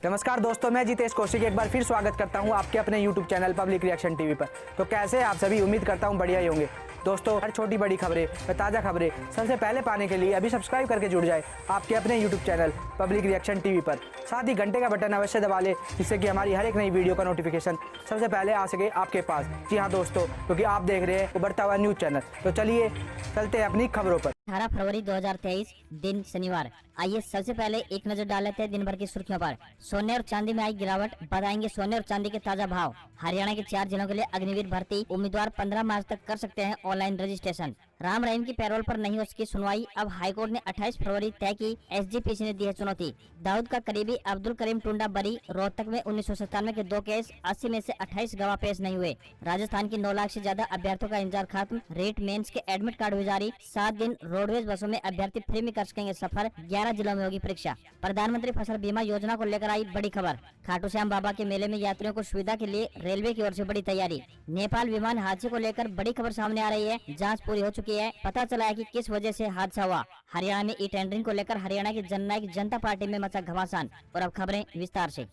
नमस्कार दोस्तों, मैं जितेश कौशिक एक बार फिर स्वागत करता हूं आपके अपने YouTube channel public reaction TV पर। तो कैसे आप सभी, उम्मीद करता हूं बढ़िया ही होंगे। दोस्तों, हर छोटी बड़ी खबरें व ताज़ा खबरें सबसे पहले पाने के लिए अभी सब्सक्राइब करके जुड़ जाए आपके अपने YouTube channel public reaction TV पर। साथ ही घंटे का बटन अवश्य दबा लें, जिससे कि हमारी हर एक नई वीडियो का नोटिफिकेशन सबसे पहले आ सके आपके पास। जी हाँ दोस्तों, क्योंकि आप देख रहे हैं उभरता हुआ न्यूज़ चैनल। तो चलिए चलते हैं अपनी खबरों पर। 18 फरवरी 2023 दिन शनिवार। आइए सबसे पहले एक नजर डाल लेते हैं दिन भर की सुर्खियों पर। सोने और चांदी में आई गिरावट, बताएंगे सोने और चांदी के ताजा भाव। हरियाणा के 4 जिलों के लिए अग्निवीर भर्ती, उम्मीदवार 15 मार्च तक कर सकते हैं ऑनलाइन रजिस्ट्रेशन। राम रहीम की पैरोल पर नहीं हो सकी सुनवाई, अब हाईकोर्ट ने 28 फरवरी तय की, एसजीपीसी ने दी है चुनौती। दाऊद का करीबी अब्दुल करीम टुंडा बरी, रोहतक में 1997 के 2 केस, 80 में से 28 गवाह पेश नहीं हुए। राजस्थान की 9 लाख से ज्यादा अभ्यर्थियों का इंतजार खत्म, रेट मेंस के एडमिट कार्ड हुए जारी। 7 दिन रोडवेज बसों में अभ्यर्थी फ्री में कर सकेंगे सफर, 11 जिलों में होगी परीक्षा। प्रधानमंत्री फसल बीमा योजना को लेकर आई बड़ी खबर। खाटू श्याम बाबा के मेले में यात्रियों को सुविधा के लिए रेलवे की ओर से बड़ी तैयारी। नेपाल विमान हादसे को लेकर बड़ी खबर सामने आ रही है, जांच पूरी हो चुकी है, पता चला है कि किस वजह से हादसा हुआ। हरियाणा में ई टेंडरिंग को लेकर हरियाणा की जननायक जनता पार्टी में मचा घमासान। और अब खबरें विस्तार से।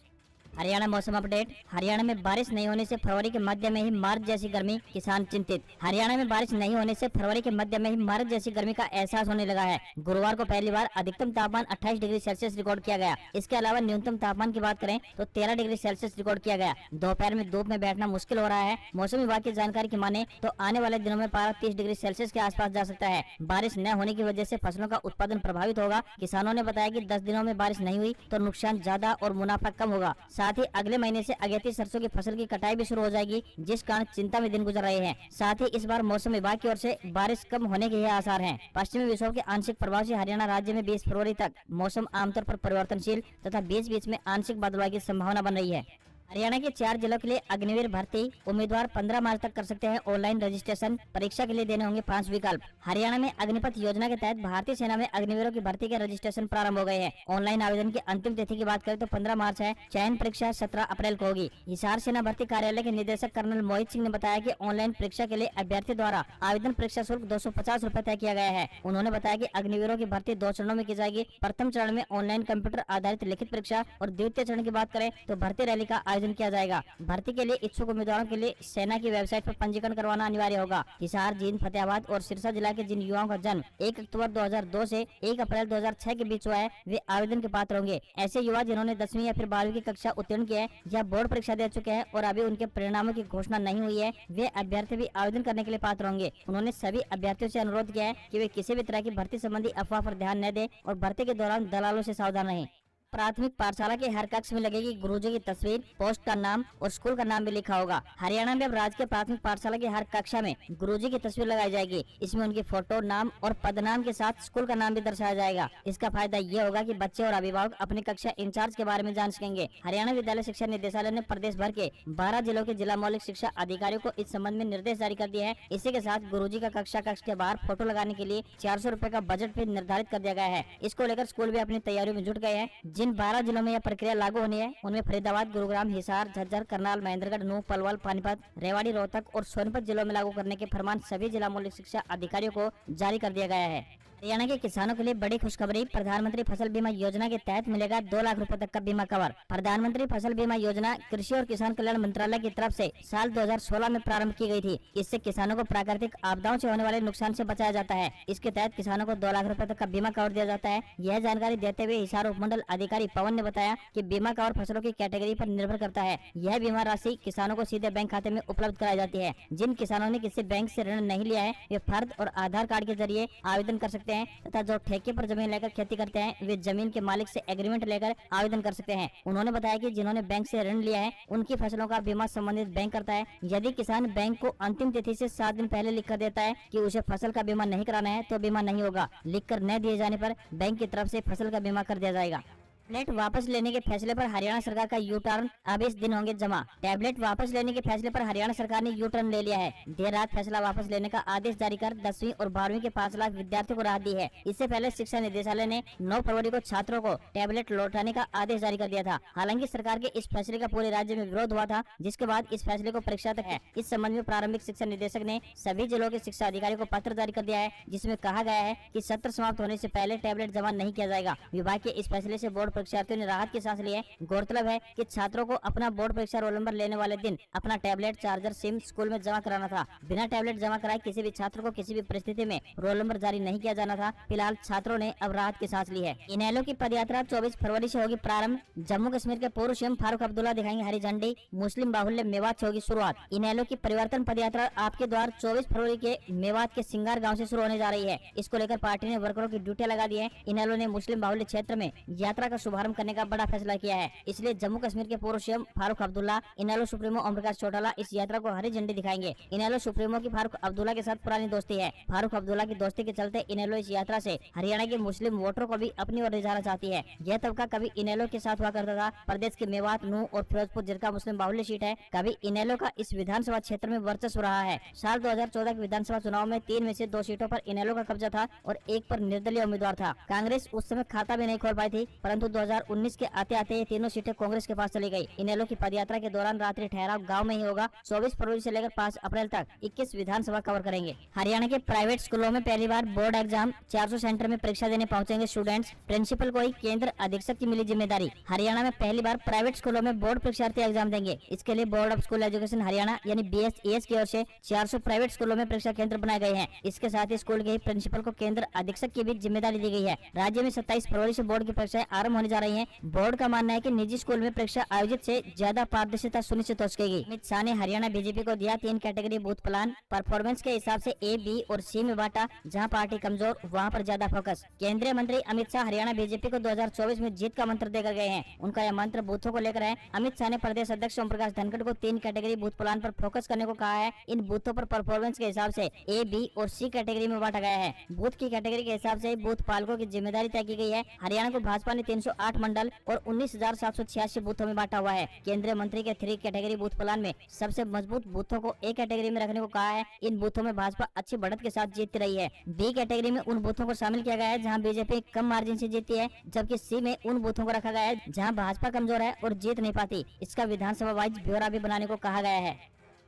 हरियाणा मौसम अपडेट। हरियाणा में बारिश नहीं होने से फरवरी के मध्य में ही मार्च जैसी गर्मी, किसान चिंतित। हरियाणा में बारिश नहीं होने से फरवरी के मध्य में ही मार्च जैसी गर्मी का एहसास होने लगा है। गुरुवार को पहली बार अधिकतम तापमान 28 डिग्री सेल्सियस रिकॉर्ड किया गया। इसके अलावा न्यूनतम तापमान की बात करें तो 13 डिग्री सेल्सियस रिकॉर्ड किया गया। दोपहर में धूप में बैठना मुश्किल हो रहा है। मौसम विभाग की जानकारी की माने तो आने वाले दिनों में पारा 30 डिग्री सेल्सियस के आसपास जा सकता है। बारिश न होने की वजह से फसलों का उत्पादन प्रभावित होगा। किसानों ने बताया कि 10 दिनों में बारिश नहीं हुई तो नुकसान ज्यादा और मुनाफा कम होगा। साथ ही अगले महीने से अगेती सरसों की फसल की कटाई भी शुरू हो जाएगी, जिस कारण चिंता में दिन गुजर रहे हैं। साथ ही इस बार मौसम विभाग की ओर से बारिश कम होने के आसार हैं। पश्चिमी विक्षोभ के आंशिक प्रभाव से हरियाणा राज्य में 20 फरवरी तक मौसम आमतौर पर परिवर्तनशील तथा बीच बीच में आंशिक बादलवाई की संभावना बन रही है। हरियाणा के 4 जिलों के लिए अग्निवीर भर्ती, उम्मीदवार 15 मार्च तक कर सकते हैं ऑनलाइन रजिस्ट्रेशन, परीक्षा के लिए देने होंगे 5 विकल्प। हरियाणा में अग्निपथ योजना के तहत भारतीय सेना में अग्निवीरों की भर्ती के रजिस्ट्रेशन प्रारंभ हो गए हैं। ऑनलाइन आवेदन की अंतिम तिथि की बात करें तो 15 मार्च है। चयन परीक्षा 17 अप्रैल को होगी। हिसार सेना भर्ती कार्यालय के निदेशक कर्नल मोहित सिंह ने बताया कि ऑनलाइन परीक्षा के लिए अभ्यर्थी द्वारा आवेदन परीक्षा शुल्क 250 रूपए तय किया गया है। उन्होंने बताया कि अग्निवीरों की भर्ती 2 चरणों में की जाएगी। प्रथम चरण में ऑनलाइन कंप्यूटर आधारित लिखित परीक्षा और द्वितीय चरण की बात करें तो भर्ती रैली का आयोजन किया जाएगा। भर्ती के लिए इच्छुक उम्मीदवारों के लिए सेना की वेबसाइट पर पंजीकरण करवाना अनिवार्य होगा। हिसार, जींद, फतेहाबाद और सिरसा जिला के जिन युवाओं का जन्म 1 अक्टूबर 2002 से 1 अप्रैल 2006 के बीच हुआ है, वे आवेदन के पात्र होंगे। ऐसे युवा जिन्होंने 10वीं या फिर 12वीं की कक्षा उत्तीर्ण की है या बोर्ड परीक्षा दे चुके हैं और अभी उनके परिणामों की घोषणा नहीं हुई है, वे अभ्यर्थी भी आवेदन करने के लिए पात्र होंगे। उन्होंने सभी अभ्यर्थियों से अनुरोध किया है कि वे किसी भी तरह की भर्ती संबंधी अफवाह पर ध्यान न दें और भर्ती के दौरान दलालों से सावधान रहें। प्राथमिक पाठशाला के हर कक्ष में लगेगी गुरुजी की तस्वीर, पोस्ट का नाम और स्कूल का नाम भी लिखा होगा। हरियाणा में अब राजकीय प्राथमिक पाठशाला की हर कक्षा में गुरुजी की तस्वीर लगाई जाएगी। इसमें उनकी फोटो, नाम और पदनाम के साथ स्कूल का नाम भी दर्शाया जाएगा। इसका फायदा ये होगा कि बच्चे और अभिभावक अपनी कक्षा इंचार्ज के बारे में जान सकेंगे। हरियाणा विद्यालय शिक्षा निदेशालय ने प्रदेश भर के 12 जिलों के जिला मौलिक शिक्षा अधिकारियों को इस संबंध में निर्देश जारी कर दिए हैं। इसी के साथ गुरुजी का कक्षा कक्ष के बाहर फोटो लगाने के लिए 400 रूपए का बजट भी निर्धारित कर दिया गया है। इसको लेकर स्कूल भी अपनी तैयारियों में जुट गए हैं। जिन 12 जिलों में प्रक्रिया लागू होनी है उनमें फरीदाबाद, गुरुग्राम, हिसार, झज्जर, करनाल, महेंद्रगढ़, नूह, पलवल, पानीपत, रेवाड़ी, रोहतक और सोनीपत जिलों में लागू करने के फरमान सभी जिला मौलिक शिक्षा अधिकारियों को जारी कर दिया गया है। हरियाणा के किसानों के लिए बड़ी खुशखबरी। प्रधानमंत्री फसल बीमा योजना के तहत मिलेगा 2 लाख रुपए तक का बीमा कवर। प्रधानमंत्री फसल बीमा योजना कृषि और किसान कल्याण मंत्रालय की तरफ से साल 2016 में प्रारंभ की गई थी। इससे किसानों को प्राकृतिक आपदाओं से होने वाले नुकसान से बचाया जाता है। इसके तहत किसानों को 2 लाख रुपए तक का बीमा कवर दिया जाता है। यह जानकारी देते हुए हिसार उपमंडल अधिकारी पवन ने बताया कि बीमा कवर फसलों की कैटेगरी पर निर्भर करता है। यह बीमा राशि किसानों को सीधे बैंक खाते में उपलब्ध कराई जाती है। जिन किसानों ने किसी बैंक से ऋण नहीं लिया है वे फर्द और आधार कार्ड के जरिए आवेदन कर सकते हैं तथा जो ठेके पर जमीन लेकर खेती करते हैं वे जमीन के मालिक से एग्रीमेंट लेकर आवेदन कर सकते हैं। उन्होंने बताया कि जिन्होंने बैंक से ऋण लिया है उनकी फसलों का बीमा संबंधित बैंक करता है। यदि किसान बैंक को अंतिम तिथि से 7 दिन पहले लिख कर देता है कि उसे फसल का बीमा नहीं कराना है तो बीमा नहीं होगा। लिख कर न दिए जाने पर बैंक की तरफ से फसल का बीमा कर दिया जाएगा। टैबलेट वापस लेने के फैसले पर हरियाणा सरकार का यू टर्न, अब इस दिन होंगे जमा। टैबलेट वापस लेने के फैसले पर हरियाणा सरकार ने यू टर्न ले लिया है। देर रात फैसला वापस लेने का आदेश जारी कर 10वीं और 12वीं के 5 लाख विद्यार्थियों को राहत दी है। इससे पहले शिक्षा निदेशालय ने 9 फरवरी को छात्रों को टैबलेट लौटाने का आदेश जारी कर दिया था। हालांकि सरकार के इस फैसले का पूरे राज्य में विरोध हुआ था, जिसके बाद इस फैसले को परीक्षा तक है। इस संबंध में प्रारंभिक शिक्षा निदेशक ने सभी जिलों के शिक्षा अधिकारियों को पत्र जारी कर दिया है, जिसमें कहा गया है कि सत्र समाप्त होने से पहले टैबलेट जमा नहीं किया जाएगा। विभाग के इस फैसले से बोर्ड परीक्षार्थियों ने राहत की सांस ली है। गौरतलब है कि छात्रों को अपना बोर्ड परीक्षा रोल नंबर लेने वाले दिन अपना टैबलेट, चार्जर, सिम स्कूल में जमा कराना था। बिना टैबलेट जमा कराए किसी भी छात्र को किसी भी परिस्थिति में रोल नंबर जारी नहीं किया जाना था। फिलहाल छात्रों ने अब राहत की सांस ली है। इनेलो की पदयात्रा 24 फरवरी से होगी प्रारंभ। जम्मू कश्मीर के पूर्व सीएम फारूक अब्दुल्ला दिखाएंगे हरी झंडी। मुस्लिम बाहुल्य मेवात से होगी शुरुआत। इनेलो की परिवर्तन पदयात्रा आपके द्वार 24 फरवरी के मेवात के सिंगार गांव से शुरू होने जा रही है। इसको लेकर पार्टी ने वर्करों की ड्यूटी लगा दी है। इनेलो ने मुस्लिम बाहुल्य क्षेत्र में यात्रा का शुभारंभ करने का बड़ा फैसला किया है। इसलिए जम्मू कश्मीर के पूर्व सीएम फारूक अब्दुल्ला, इनेलो सुप्रीमो ओम प्रकाश चौटाला इस यात्रा को हरी झंडी दिखाएंगे। इनेलो सुप्रीमो की फारूक अब्दुल्ला के साथ पुरानी दोस्ती है। फारूक अब्दुल्ला की दोस्ती के चलते इनेलो इस यात्रा से हरियाणा के मुस्लिम वोटरों को भी अपनी ओर ले जाना चाहती है। यह तबका कभी इनेलो के साथ हुआ करता था। प्रदेश के मेवात, नूह और फिरोजपुर जिनका मुस्लिम बाहुल्य सीट है, कभी इनेलो का इस विधानसभा क्षेत्र में वर्चस्व रहा है। साल 2014 के विधानसभा चुनाव में 3 में से 2 सीटों पर इनेलो का कब्जा था और 1 पर निर्दलीय उम्मीदवार था। कांग्रेस उस समय खाता भी नहीं खोल पाई थी, परंतु 2019 के आते आते ये तीनों सीटें कांग्रेस के पास चली गई। इनेलो की पदयात्रा के दौरान रात्रि ठहराव गाँव में ही होगा। 24 फरवरी से लेकर 5 अप्रैल तक 21 विधानसभा कवर करेंगे। हरियाणा के प्राइवेट स्कूलों में पहली बार बोर्ड एग्जाम 400 सेंटर में परीक्षा देने पहुंचेंगे स्टूडेंट्स। प्रिंसिपल को ही केंद्र अधीक्षक की मिली जिम्मेदारी। हरियाणा में पहली बार प्राइवेट स्कूलों में बोर्ड परीक्षार्थी एग्जाम देंगे। इसके लिए board of school education Haryana यानी BSES की ओर से 400 प्राइवेट स्कूलों में परीक्षा केंद्र बनाए गए हैं। इसके साथ ही स्कूल के प्रिंसिपल को केंद्र अधीक्षक की भी जिम्मेदारी दी गई है। राज्य में 27 फरवरी से बोर्ड की परीक्षाएं आरंभ होने जा रही हैं। बोर्ड का मानना है कि निजी स्कूल में परीक्षा आयोजित से ज्यादा पारदर्शिता सुनिश्चित हो सकेगी। अमित शाह ने हरियाणा बीजेपी को दिया 3 कैटेगरी बूथ प्लान। परफॉर्मेंस के हिसाब से A, B और C में बांटा। जहां पार्टी कमजोर वहां पर ज्यादा फोकस। केंद्रीय मंत्री अमित शाह हरियाणा बीजेपी को 2024 में जीत का मंत्र देकर गए हैं। उनका यह मंत्र बूथों को लेकर है। अमित शाह ने प्रदेश अध्यक्ष ओम प्रकाश धनखड़ को 3 कैटेगरी बूथ प्लान पर फोकस करने को कहा है। इन बूथों पर परफॉर्मेंस के हिसाब से A, B और C कैटेगरी में बांटा गया है। बूथ की कैटेगरी के हिसाब से बूथ पालकों की जिम्मेदारी तय की गई है। हरियाणा को भाजपा ने 308 मंडल और 19,786 बूथों में बांटा हुआ है। केंद्रीय मंत्री के 3 कैटेगरी बूथ प्लान में सबसे मजबूत बूथों को A कैटेगरी में रखने को कहा है। इन बूथों में भाजपा अच्छी बढ़त के साथ जीतती रही है। B कैटेगरी में उन बूथों को शामिल किया गया है जहां बीजेपी कम मार्जिन से जीती है, जबकि C में उन बूथों को रखा गया है जहां भाजपा कमजोर है और जीत नहीं पाती। इसका विधानसभा वाइज ब्यौरा भी बनाने को कहा गया है।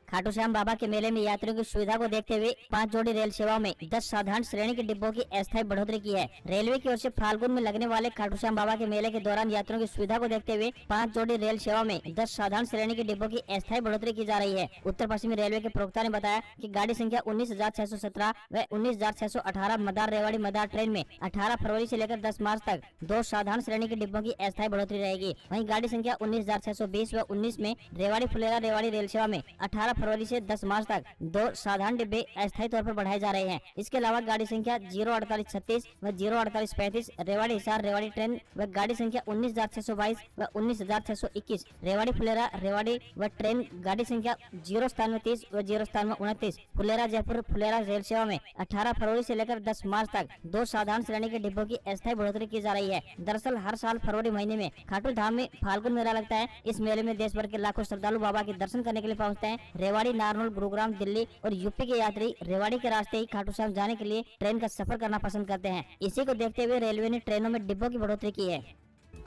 खाटू श्याम बाबा के मेले में यात्रियों की सुविधा को देखते हुए 5 जोड़ी रेल सेवाओं में 10 साधारण श्रेणी के डिब्बों की अस्थायी बढ़ोतरी की है। रेलवे की ओर से फाल्गुन में लगने वाले खाटू श्याम बाबा के मेले के दौरान यात्रियों की सुविधा को देखते हुए 5 जोड़ी रेल सेवाओं में 10 साधारण श्रेणी के डिब्बों की अस्थायी बढ़ोतरी की जा रही है। उत्तर पश्चिमी रेलवे के प्रवक्ता ने बताया कि गाड़ी संख्या 19,617 व 19,618 मदार रेवाड़ी मदार ट्रेन में 18 फरवरी से लेकर 10 मार्च तक 2 साधारण श्रेणी के डिब्बों की अस्थायी बढ़ोतरी रहेगी। वहीं गाड़ी संख्या 19,620 व 19 में रेवाड़ी फुलेरा रेवाड़ी रेल सेवा में 18 फरवरी से 10 मार्च तक 2 साधारण डिब्बे अस्थायी तौर पर बढ़ाए जा रहे हैं। इसके अलावा गाड़ी संख्या 04836 व 04835 रेवाड़ी हिसार रेवाड़ी ट्रेन व गाड़ी संख्या 19,622 व 19,621 रेवाड़ी फुलेरा रेवाड़ी व ट्रेन गाड़ी संख्या 09730 व 09729 फुलेरा जयपुर फुलेरा रेल सेवा में 18 फरवरी से लेकर 10 मार्च तक 2 साधारण श्रेणी के डिब्बों की अस्थायी बढ़ोतरी की जा रही है। दरअसल हर साल फरवरी महीने में खाटू धाम में फाल्गुन मेला लगता है। इस मेले में देश भर के लाखों श्रद्धालु बाबा के दर्शन करने के लिए पहुंचते हैं। रेवाड़ी, नारनौल, गुरुग्राम, दिल्ली और यूपी के यात्री रेवाड़ी के रास्ते ही खाटू श्याम जाने के लिए ट्रेन का सफर करना पसंद करते हैं। इसी को देखते हुए रेलवे ने ट्रेनों में डिब्बों की बढ़ोतरी की है।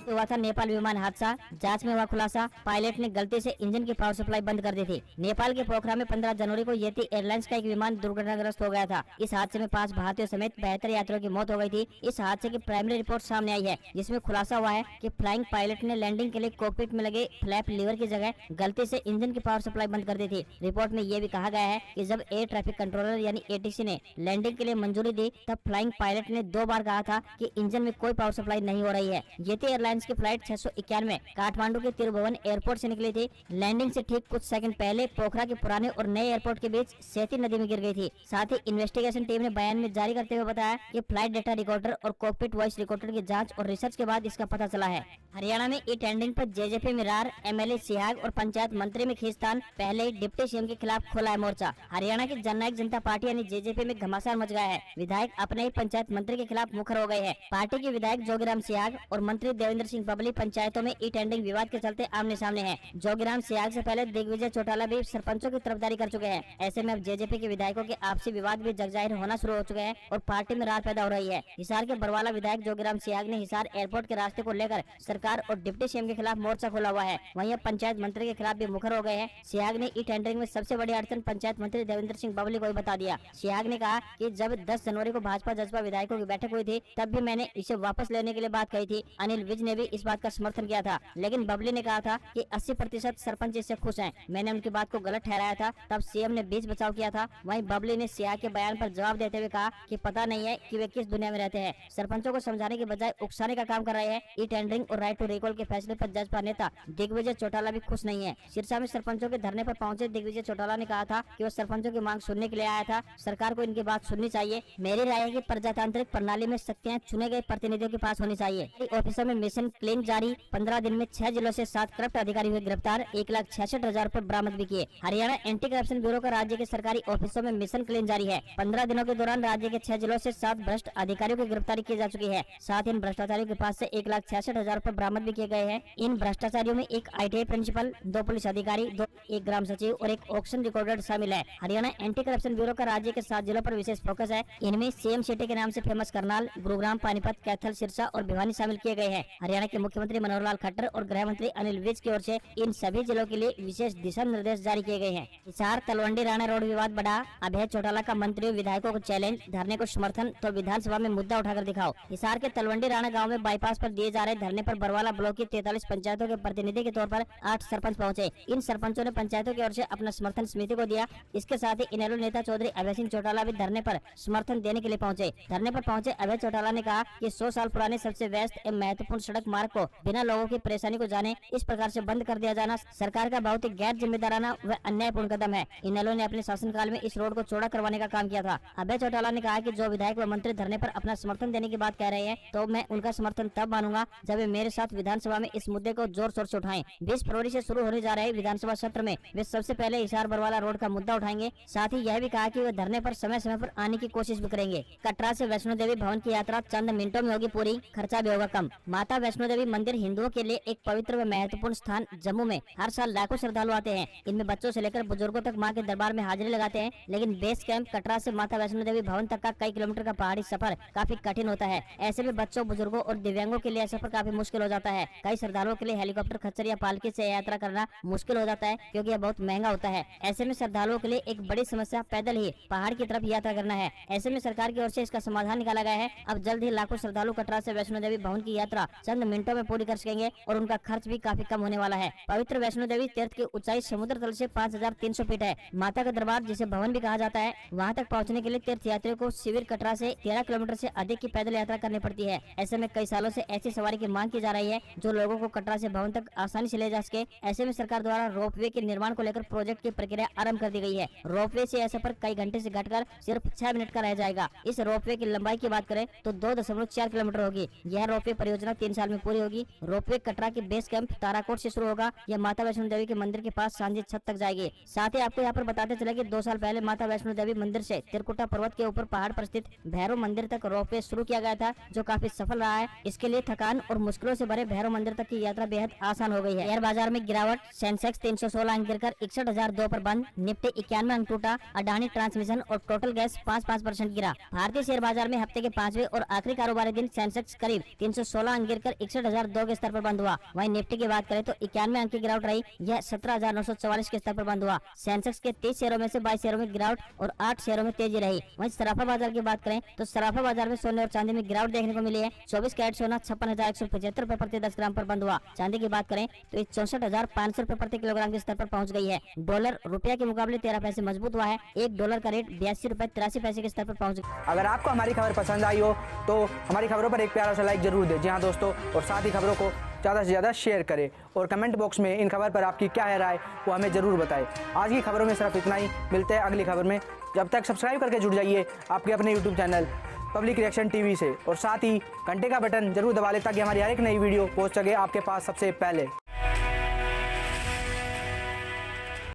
हुआ था नेपाल विमान हादसा, जांच में हुआ खुलासा। पायलट ने गलती से इंजन की पावर सप्लाई बंद कर दी थी। नेपाल के पोखरा में 15 जनवरी को येती एयरलाइंस का एक विमान दुर्घटनाग्रस्त हो गया था। इस हादसे में 5 भारतीयों समेत 72 यात्रियों की मौत हो गई थी। इस हादसे की प्राइमरी रिपोर्ट सामने आई है, जिसमें खुलासा हुआ है कि फ्लाइंग पायलट ने लैंडिंग के लिए कॉकपिट में लगे फ्लैप लीवर की जगह गलती से इंजन की पावर सप्लाई बंद कर दी थी। रिपोर्ट में यह भी कहा गया है कि जब एयर ट्रैफिक कंट्रोलर यानी ATC ने लैंडिंग के लिए मंजूरी दी, तब फ्लाइंग पायलट ने 2 बार कहा था कि इंजन में कोई पावर सप्लाई नहीं हो रही है। येती एयरलाइंस की फ्लाइट 691 काठमांडू के तिरुभुवन एयरपोर्ट से निकली थी। लैंडिंग से ठीक कुछ सेकंड पहले पोखरा के पुराने और नए एयरपोर्ट के बीच सेती नदी में गिर गई थी। साथ ही इन्वेस्टिगेशन टीम ने बयान में जारी करते हुए बताया कि फ्लाइट डेटा रिकॉर्डर और कॉकपिट वॉइस रिकॉर्डर की जांच और रिसर्च के बाद इसका पता चला है। हरियाणा में ई टेंडरिंग पर JJP मिरार, MLA सिहाग और पंचायत मंत्री में खींचतान। पहले ही डिप्टी CM के खिलाफ खोला है मोर्चा। हरियाणा की जननायक जनता पार्टी यानी JJP में घमासान मच गया है। विधायक अपने ही पंचायत मंत्री के खिलाफ मुखर हो गए हैं। पार्टी के विधायक जोगीराम सिहाग और मंत्री देवेंद्र सिंह बबली पंचायतों में ई टेंडरिंग विवाद के चलते आमने सामने हैं। जोगीराम सिहाग से पहले दिग्विजय चौटाला भी सरपंचों की तरफदारी कर चुके हैं। ऐसे में अब JJP के विधायकों के आपसी विवाद भी जगजाहिर होना शुरू हो चुके हैं और पार्टी में रार पैदा हो रही है। हिसार के बरवाला विधायक जोगीराम सिहाग ने हिसार एयरपोर्ट के रास्ते को लेकर सरकार और डिप्टी CM के खिलाफ मोर्चा खोला हुआ है। वहीं अब पंचायत मंत्री के खिलाफ भी मुखर हो गए हैं। सिहाग ने ई टेंडरिंग में सबसे बड़ी अड़चन पंचायत मंत्री देवेंद्र सिंह बबली को ही बता दिया। सिहाग ने कहा कि जब 10 जनवरी को भाजपा जसपा विधायकों की बैठक हुई थी, तब भी मैंने इसे वापस लेने के लिए बात कही थी। अनिल विज ने भी इस बात का समर्थन किया था, लेकिन बबली ने कहा था कि 80% सरपंच इससे खुश हैं। मैंने उनकी बात को गलत ठहराया था, तब सीएम ने बीच बचाव किया था। वहीं बबली ने सियाह के बयान पर जवाब देते हुए कहा कि पता नहीं है कि वे किस दुनिया में रहते हैं। सरपंचों को समझाने के बजाय उकसाने का काम कर रहे हैं। ई टेंडरिंग और राइट टू रिकॉल के फैसले पर जजपा नेता दिग्विजय चौटाला भी खुश नहीं है। सिरसा में सरपंचों के धरने पर पहुंचे दिग्विजय चौटाला ने कहा था कि वो सरपंचों की मांग सुनने के लिए आया था। सरकार को इनकी बात सुननी चाहिए। मेरी राय है कि प्रजातांत्रिक प्रणाली में शक्तियां चुने गए प्रतिनिधियों के पास होनी चाहिए। ऑफिसर में मिशन क्लीन जारी, 15 दिन में 6 जिलों से 7 करप्ट अधिकारी हुए गिरफ्तार, 1,66,000 रूपए बरामद भी किए। हरियाणा एंटी करप्शन ब्यूरो का राज्य के सरकारी ऑफिसों में मिशन क्लीन जारी है। 15 दिनों के दौरान राज्य के 6 जिलों से 7 भ्रष्ट अधिकारियों की गिरफ्तारी की जा चुकी है। साथ ही इन भ्रष्टाचारियों के पास से 1,66,000 रूपए बरामद भी किए गए हैं। इन भ्रष्टाचारियों में एक ITI प्रिंसिपल, 2 पुलिस अधिकारी, 1 ग्राम सचिव और 1 ऑक्शन रिकॉर्डर शामिल है। हरियाणा एंटी करप्शन ब्यूरो का राज्य के 7 जिलों पर विशेष फोकस है। इनमें सीएम सिटी के नाम से फेमस करनाल, गुरुग्राम, पानीपत, कैथल, सिरसा और भिवानी शामिल किए गए हैं। हरियाणा के मुख्यमंत्री मनोहर लाल खट्टर और गृह मंत्री अनिल विज की ओर से इन सभी जिलों के लिए विशेष दिशा निर्देश जारी किए गए हैं। हिसार तलवंडी राणा रोड विवाद बढ़ा, अभय चौटाला का मंत्रियों विधायकों को चैलेंज, धरने को समर्थन तो विधानसभा में मुद्दा उठाकर दिखाओ। हिसार के तलवंडी राणा गाँव में बाईपास पर दिए जा रहे धरने पर बरवाला ब्लॉक की 43 पंचायतों के प्रतिनिधि के तौर पर 8 सरपंच पहुंचे। इन सरपंचों ने पंचायतों की ओर से अपना समर्थन समिति को दिया। इसके साथ ही इनेलो नेता चौधरी अभय सिंह चौटाला भी धरने पर समर्थन देने के लिए पहुंचे। धरने पर पहुंचे अभय चौटाला ने कहा कि 100 साल पुराने सबसे व्यस्त एवं महत्वपूर्ण सड़क मार्ग को बिना लोगों की परेशानी को जाने इस प्रकार से बंद कर दिया जाना सरकार का बहुत ही गैर जिम्मेदाराना व अन्यायपूर्ण कदम है। इनेलो ने अपने शासनकाल में इस रोड को चौड़ा करवाने का काम किया था। अभय चौटाला ने कहा कि जो विधायक व मंत्री धरने पर अपना समर्थन देने की बात कह रहे हैं तो मैं उनका समर्थन तब मानूंगा जब वे मेरे साथ विधानसभा में इस मुद्दे को जोर शोर से उठाएं। 20 फरवरी से शुरू होने जा रहे विधानसभा सत्र में वे सबसे पहले हिसार बरवाला रोड का मुद्दा उठाएंगे। साथ ही यह भी कहा कि वे धरने पर समय समय पर आने की कोशिश भी करेंगे। कटरा से वैष्णो देवी भवन की यात्रा चंद मिनटों में होगी पूरी, खर्चा भी होगा कम। माता वैष्णो देवी मंदिर हिंदुओं के लिए एक पवित्र व महत्वपूर्ण स्थान। जम्मू में हर साल लाखों श्रद्धालु आते हैं। इनमें बच्चों से लेकर बुजुर्गों तक मां के दरबार में हाजिरी लगाते हैं। लेकिन बेस कैंप कटरा से माता वैष्णो देवी भवन तक का कई किलोमीटर का पहाड़ी सफर काफी कठिन होता है। ऐसे में बच्चों, बुजुर्गों और दिव्यांगों के लिए सफर काफी मुश्किल हो जाता है। कई श्रद्धालुओं के लिए हेलीकॉप्टर, खच्चर या पालकी से यात्रा करना मुश्किल हो जाता है क्योंकि यह बहुत महंगा होता है। ऐसे में श्रद्धालुओं के लिए एक बड़ी समस्या पैदल ही पहाड़ की तरफ यात्रा करना है। ऐसे में सरकार की ओर से इसका समाधान निकाला गया है। अब जल्द ही लाखों श्रद्धालु कटरा से वैष्णो देवी भवन की यात्रा चंद मिनटों में पूरी कर सकेंगे और उनका खर्च भी काफी कम होने वाला है। पवित्र वैष्णो देवी तीर्थ की ऊंचाई समुद्र तल से 5300 फीट है। माता का दरबार, जिसे भवन भी कहा जाता है, वहां तक पहुंचने के लिए तीर्थ यात्रियों को शिविर कटरा से 13 किलोमीटर से अधिक की पैदल यात्रा करनी पड़ती है। ऐसे में कई सालों से ऐसी सवारी की मांग की जा रही है जो लोगों को कटरा से भवन तक आसानी से ले जा सके। ऐसे में सरकार द्वारा रोपवे के निर्माण को लेकर प्रोजेक्ट की प्रक्रिया आरंभ कर दी गई है। रोपवे से यह सफर कई घंटे से घटकर सिर्फ 6 मिनट का रह जाएगा। इस रोपवे की लंबाई की बात करें तो 2.4 किलोमीटर होगी। यह रोपवे परियोजना 3 साल में पूरी होगी। रोपवे कटरा की बेस कैंप ताराकोट से शुरू होगा। यह माता वैष्णो देवी के मंदिर के पास सांझी छत तक जाएगी। साथ ही आपको यहाँ पर बताते चले कि 2 साल पहले माता वैष्णो देवी मंदिर से त्रिकुटा पर्वत के ऊपर पहाड़ पर स्थित भैरव मंदिर तक रोपवे शुरू किया गया था, जो काफी सफल रहा है। इसके लिए थकान और मुश्किलों से भरे भैरव मंदिर तक की यात्रा बेहद आसान हो गई है। शेयर बाजार में गिरावट, सेंसेक्स 316 अंक गिरकर 61,002 पर बंद, निफ्टी 91 अंक टूटा, अडानी ट्रांसमिशन और टोटल गैस 5% गिरा। भारतीय शेयर बाजार में हफ्ते के 5वें और आखिरी कारोबारी दिन सेंसेक्स करीब 316 अंक गिरकर 61,002 के स्तर पर बंद हुआ। वहीं निफ्टी की बात करें तो 91 अंक की गिरावट रही, यह 17,944 के स्तर पर बंद हुआ। सेंसेक्स के 30 शेयरों में से 22 शेयरों में गिरावट और 8 शेयरों में तेजी रही। वहीं सराफा बाजार की बात करें तो सराफा बाजार में सोने और चांदी में गिरावट देखने को मिली है। 24 कैरेट सोना 56,175 रुपए प्रति 10 ग्राम पर बंद हुआ। चांदी की बात करें तो 64,500 रुपए प्रति किलोग्राम के स्तर पर पहुंच गई है। डॉलर रुपया के मुकाबले 13 पैसे मजबूत हुआ है। $1 का रेट 82 रुपए 83 पैसे के स्तर पर पहुंच गया। अगर आपको हमारी खबर पसंद आई हो तो हमारी खबरों पर एक प्यारा सा लाइक जरूर दें। जी हाँ दोस्तों, और साथ ही खबरों को ज़्यादा से ज़्यादा शेयर करें और कमेंट बॉक्स में इन खबर पर आपकी क्या है राय वो हमें ज़रूर बताएं। आज की खबरों में सिर्फ इतना ही। मिलते हैं अगली खबर में। जब तक सब्सक्राइब करके जुड़ जाइए आपके अपने YouTube channel public reaction TV से, और साथ ही घंटे का बटन जरूर दबा लें ताकि हमारी हर एक नई वीडियो पहुंच सके आपके पास सबसे पहले।